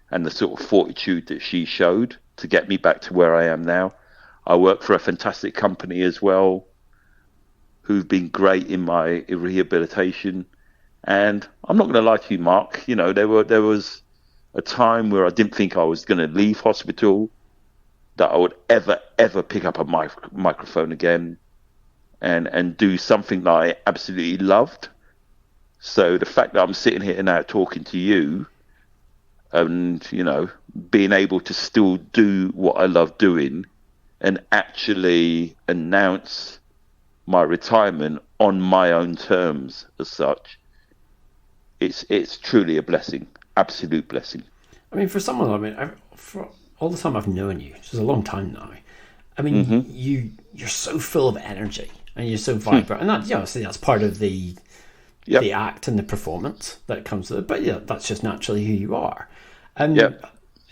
the sort of fortitude that she showed to get me back to where I am now. I work for a fantastic company as well, who've been great in my rehabilitation. And I'm not going to lie to you, Mark. There was a time where I didn't think I was going to leave hospital, that I would ever pick up a microphone again. and do something that I absolutely loved. So the fact that I'm sitting here now talking to you and, being able to still do what I love doing and actually announce my retirement on my own terms as such, it's truly a blessing, absolute blessing. I mean, for someone, for all the time I've known you, which is a long time now, I mean, you're so full of energy and you're so vibrant, and that, obviously that's part of the act and the performance that comes with it. But yeah, that's just naturally who you are.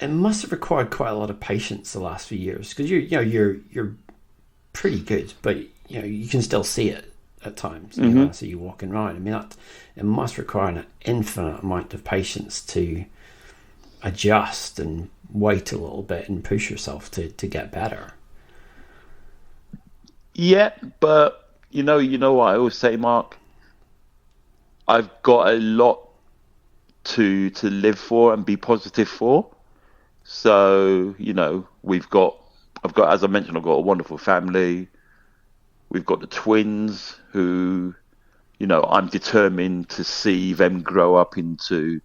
It must have required quite a lot of patience the last few years, because you're pretty good, but you can still see it at times. I see you walking around. I mean, it must require an infinite amount of patience to adjust and wait a little bit and push yourself to get better. Yeah, but you know what I always say, Mark? I've got a lot to live for and be positive for. So, I've got, as I mentioned, I've got a wonderful family. We've got the twins who, I'm determined to see them grow up into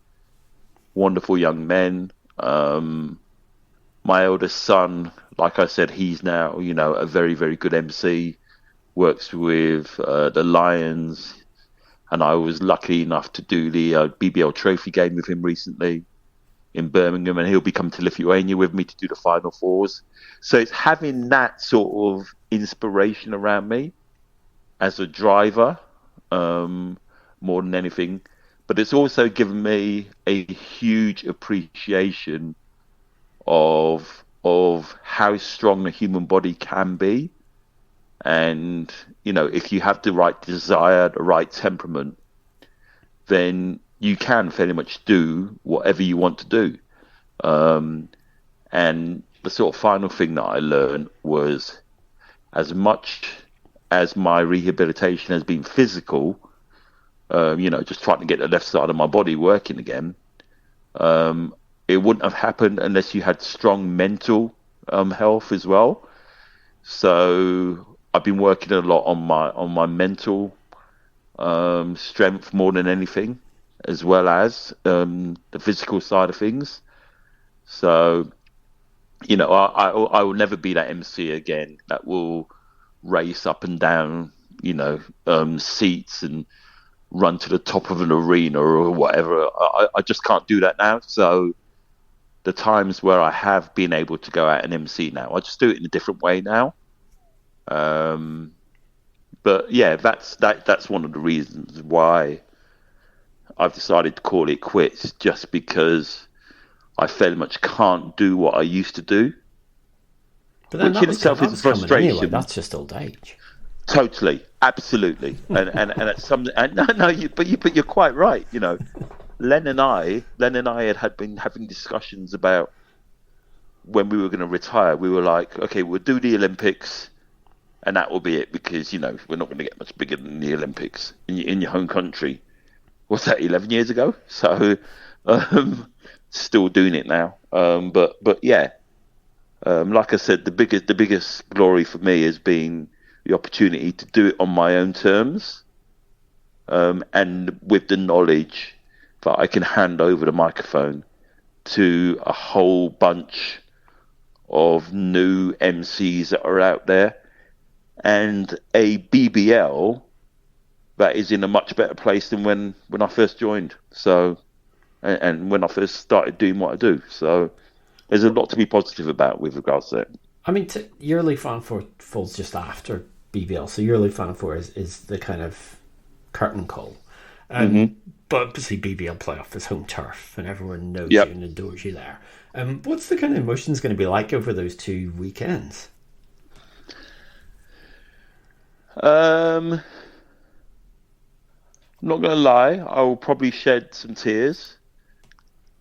wonderful young men. My eldest son, like I said, he's now, a very, very good MC, works with the Lions. And I was lucky enough to do the BBL trophy game with him recently in Birmingham, and he'll be coming to Lithuania with me to do the Final Fours. So it's having that sort of inspiration around me as a driver, more than anything. But it's also given me a huge appreciation of how strong the human body can be. And, if you have the right desire, the right temperament, then you can fairly much do whatever you want to do. And the sort of final thing that I learned was, as much as my rehabilitation has been physical, just trying to get the left side of my body working again, it wouldn't have happened unless you had strong mental health as well. So I've been working a lot on my mental strength more than anything, as well as the physical side of things. So, I will never be that MC again that will race up and down, seats and run to the top of an arena or whatever. I just can't do that now. So the times where I have been able to go out and MC now, I just do it in a different way now. But yeah, that's one of the reasons why I've decided to call it quits, just because I fairly much can't do what I used to do. But then which in itself is a frustration. Anyway. That's just old age. Totally, absolutely, and it's something. But you're quite right. Len and I had been having discussions about when we were going to retire. We were like, okay, we'll do the Olympics. And that will be it, because, we're not going to get much bigger than the Olympics in your home country. What's that, 11 years ago? So, still doing it now. But yeah, like I said, the biggest glory for me has been the opportunity to do it on my own terms, and with the knowledge that I can hand over the microphone to a whole bunch of new MCs that are out there, and a BBL that is in a much better place than when I first joined. So, and when I first started doing what I do. So there's a lot to be positive about with regards to it. I mean, your League Final Four falls just after BBL. So your League Final Four is the kind of curtain call. But obviously BBL playoff is home turf and everyone knows you and adores you there. What's the kind of emotions going to be like over those 2 weekends? I'm not going to lie, I will probably shed some tears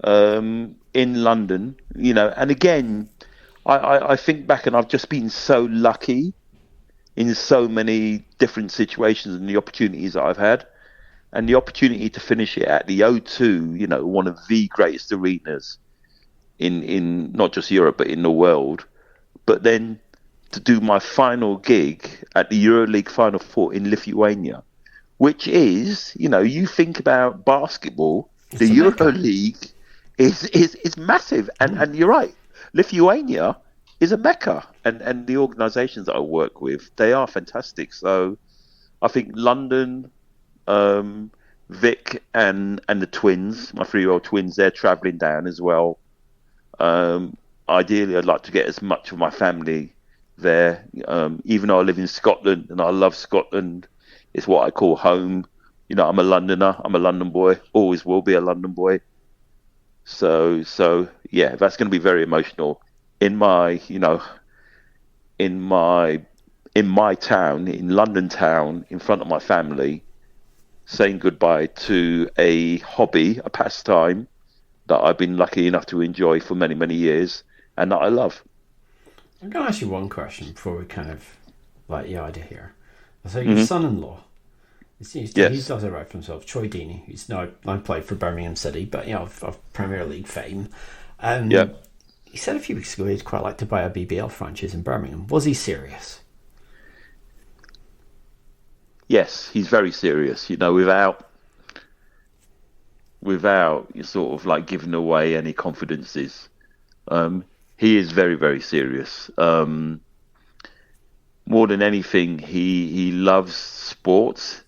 in London, and again, I think back and I've just been so lucky in so many different situations and the opportunities that I've had, and the opportunity to finish it at the O2, one of the greatest arenas in not just Europe but in the world, but then to do my final gig at the EuroLeague Final Four in Lithuania, which is, you think about basketball, the EuroLeague is massive, and you're right, Lithuania is a mecca, and the organisations that I work with, they are fantastic. So I think London, Vic and the twins, my 3-year-old twins, they're travelling down as well. Ideally, I'd like to get as much of my family there. Even though I live in Scotland and I love Scotland, it's what I call home. I'm a Londoner. I'm a London boy. Always will be a London boy. So yeah, that's going to be very emotional. In my town, in London town, in front of my family, saying goodbye to a hobby, a pastime that I've been lucky enough to enjoy for many, many years, and that I love. I'm going to ask you one question before we kind of let you out of here. So your son-in-law, he does it right for himself, Troy Deeney. He's now played for Birmingham City, but of Premier League fame. He said a few weeks ago he'd quite like to buy a BBL franchise in Birmingham. Was he serious? Yes, he's very serious. Without sort of like giving away any confidences. He is very, very serious. More than anything, he loves sports,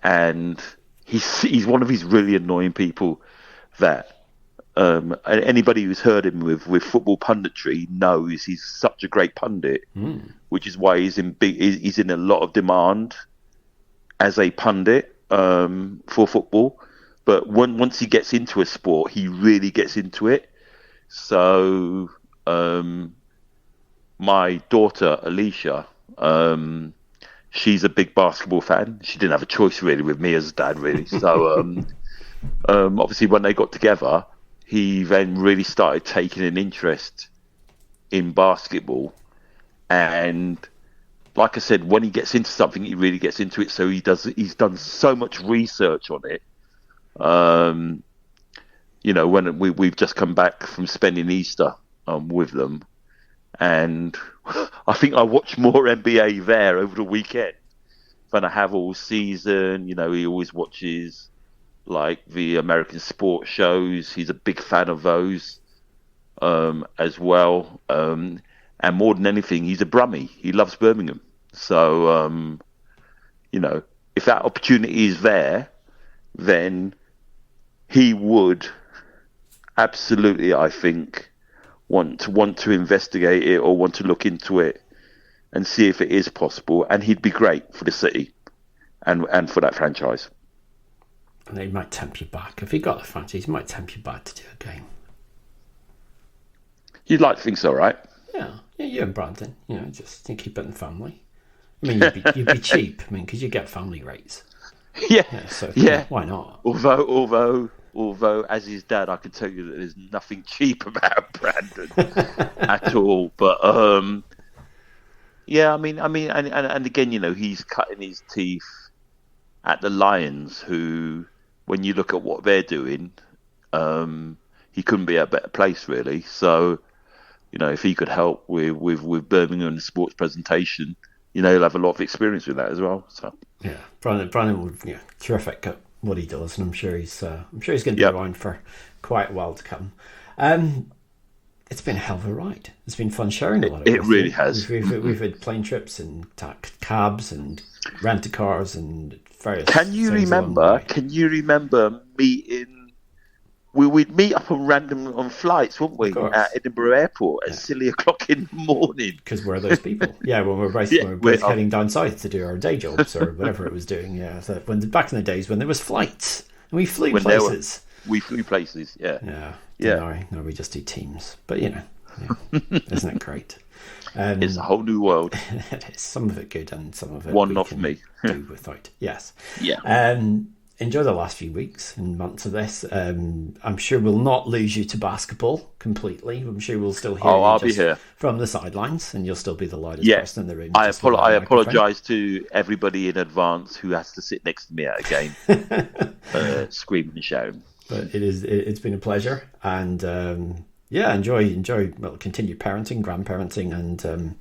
and he's one of these really annoying people that anybody who's heard him with football punditry knows he's such a great pundit, which is why he's in a lot of demand as a pundit for football. But once he gets into a sport, he really gets into it. So my daughter Alicia, she's a big basketball fan. She didn't have a choice really with me as a dad, really. So obviously when they got together, he then really started taking an interest in basketball. And like I said, when he gets into something, he really gets into it. So he's done so much research on it. When we've just come back from spending Easter with them, and I think I watched more NBA there over the weekend than I have all season. He always watches like the American sports shows. He's a big fan of those as well. And more than anything, he's a Brummie. He loves Birmingham. So, if that opportunity is there, then he would absolutely, I think, want to investigate it or want to look into it and see if it is possible. And he'd be great for the city and for that franchise. And he might tempt you back. If he got the franchise, he might tempt you back to do a game. You'd like to think so, right? Yeah, you and Brandon, just keep it in the family. I mean, you'd be cheap, because you get family rates. Yeah. Why not? Although, as his dad, I can tell you that there's nothing cheap about Brandon at all. But and again, he's cutting his teeth at the Lions, who, when you look at what they're doing, he couldn't be at a better place, really. So, if he could help with Birmingham sports presentation, he'll have a lot of experience with that as well. So yeah, Brandon would terrific at what he does, and I'm sure he's going to be around for quite a while to come. It's been a hell of a ride. It's been fun sharing a lot of it. It really has. We've had plane trips and cabs and rented cars and various. Can you remember meeting? We'd meet up on flights, wouldn't we, at Edinburgh Airport at silly o'clock in the morning? Because we're those people. Yeah, when we're both heading down south to do our day jobs or whatever it was doing. Yeah, so back in the days when there was flights and we flew places. We flew places. Yeah. Now we just do teams. But isn't it great? It's a whole new world. It is. Some of it good and some of it one off me. Do without. Yes. Yeah. Enjoy the last few weeks and months of this. I'm sure we'll not lose you to basketball completely. I'm sure we'll still hear I'll be here from the sidelines, and you'll still be the loudest person in the room. I apologise to everybody in advance who has to sit next to me at a game, screaming and shouting. But it's been a pleasure, and enjoy. Well, continue parenting, grandparenting, and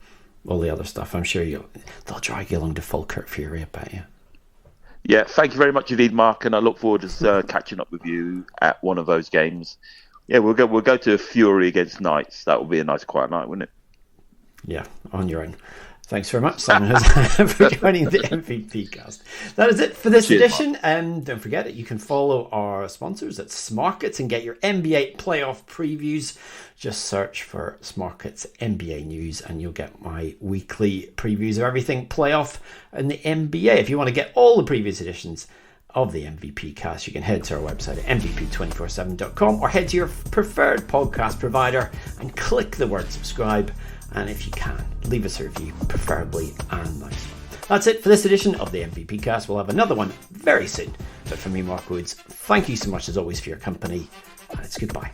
all the other stuff. I'm sure they'll drag you along to Falkirk Fury, I bet you. Yeah, thank you very much indeed, Mark, and I look forward to catching up with you at one of those games. Yeah, we'll go to Fury against Knights. That will be a nice quiet night, wouldn't it? Yeah, on your own. Thanks very much, Simon Hosannah, for joining the MVP cast. That is it for this edition. Don't forget it. You can follow our sponsors at Smarkets and get your NBA playoff previews. Just search for Smarkets NBA News and you'll get my weekly previews of everything playoff and the NBA. If you want to get all the previous editions of the MVP cast, you can head to our website at mvp247.com or head to your preferred podcast provider and click the word subscribe. And if you can, leave us a review, preferably a nice one. That's it for this edition of the MVP cast. We'll have another one very soon. But for me, Mark Woods, thank you so much as always for your company. And it's goodbye.